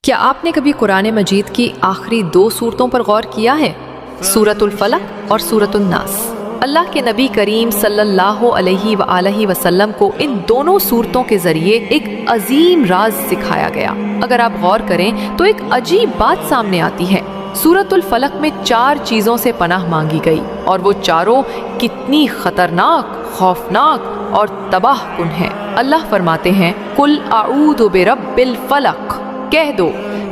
کیا آپ نے کبھی قرآن مجید کی آخری 2 صورتوں پر غور کیا ہے؟ سورۃ الفلق اور سورۃ الناس۔ اللہ کے نبی کریم صلی اللہ علیہ وآلہ وسلم کو ان دونوں صورتوں کے ذریعے ایک عظیم راز سکھایا گیا۔ اگر آپ غور کریں تو ایک عجیب بات سامنے آتی ہے۔ سورۃ الفلق میں 4 چیزوں سے پناہ مانگی گئی اور وہ چاروں کتنی خطرناک، خوفناک اور تباہ کن ہیں۔ اللہ فرماتے ہیں قل اعوذ برب الفلق، کہہ دو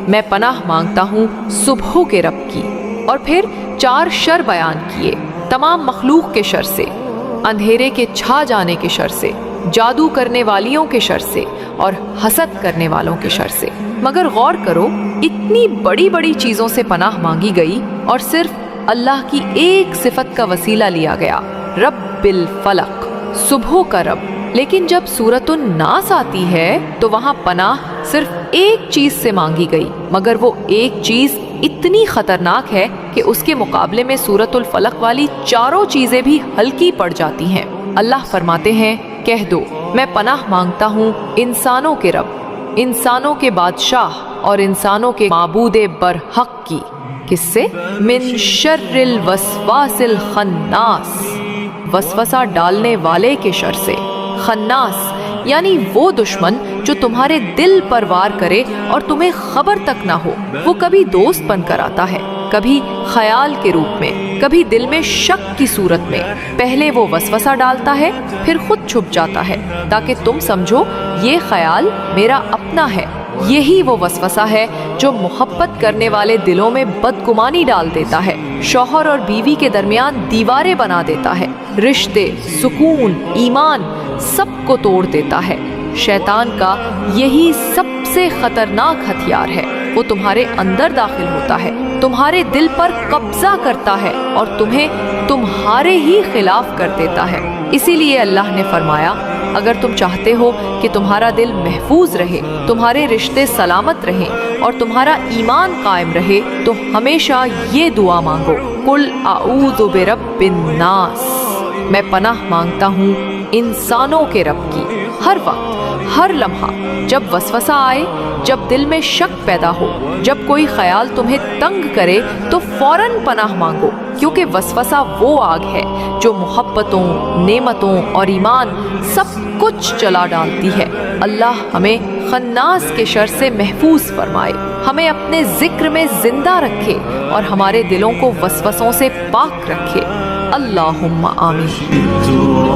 میں پناہ مانگتا ہوں صبح کے رب کی۔ اور پھر 4 شر بیان کیے، تمام مخلوق کے شر سے، اندھیرے کے چھا جانے کے شر سے، جادو کرنے والیوں کے شر سے اور حسد کرنے والوں کے شر سے۔ مگر غور کرو، اتنی بڑی بڑی چیزوں سے پناہ مانگی گئی اور صرف اللہ کی ایک صفت کا وسیلہ لیا گیا، رب الفلق، صبح کا رب۔ لیکن جب سورۃ الناس آتی ہے تو وہاں پناہ صرف ایک چیز سے مانگی گئی، مگر وہ ایک چیز اتنی خطرناک ہے کہ اس کے مقابلے میں سورۃ الفلق والی 4 چیزیں بھی ہلکی پڑ جاتی ہیں۔ اللہ فرماتے ہیں کہہ دو میں پناہ مانگتا ہوں انسانوں کے رب، انسانوں کے بادشاہ اور انسانوں کے معبود برحق کی۔ کس سے؟ من شر الوسواس الخناس، وسوسہ ڈالنے والے کے شر سے۔ خناس یعنی وہ دشمن جو تمہارے دل پر وار کرے اور تمہیں خبر تک نہ ہو۔ وہ کبھی دوست بن کر آتا ہے، کبھی خیال کے روپ میں، کبھی دل میں شک کی صورت میں۔ پہلے وہ وسوسہ ڈالتا ہے، پھر خود چھپ جاتا ہے تاکہ تم سمجھو یہ خیال میرا اپنا ہے۔ یہی وہ وسوسہ ہے جو محبت کرنے والے دلوں میں بدگمانی ڈال دیتا ہے، شوہر اور بیوی کے درمیان دیواریں بنا دیتا ہے، رشتے، سکون، ایمان سب کو توڑ دیتا ہے۔ شیطان کا یہی سب سے خطرناک ہتھیار ہے۔ وہ تمہارے اندر داخل ہوتا ہے، تمہارے دل پر قبضہ کرتا ہے اور تمہیں تمہارے ہی خلاف کر دیتا ہے۔ اسی لیے اللہ نے فرمایا اگر تم چاہتے ہو کہ تمہارا دل محفوظ رہے، تمہارے رشتے سلامت رہیں اور تمہارا ایمان قائم رہے تو ہمیشہ یہ دعا مانگو، قل اعوذ برب الناس، میں پناہ مانگتا ہوں انسانوں کے رب کی۔ ہر وقت، ہر لمحہ جب وسوسہ آئے، جب دل میں شک پیدا ہو، جب کوئی خیال تمہیں تنگ کرے تو فوراً پناہ مانگو، کیونکہ وسوسہ وہ آگ ہے جو محبتوں، نعمتوں اور ایمان سب کچھ جلا ڈالتی ہے۔ اللہ ہمیں خناس کے شر سے محفوظ فرمائے، ہمیں اپنے ذکر میں زندہ رکھے اور ہمارے دلوں کو وسوسوں سے پاک رکھے۔ اللہم آمین۔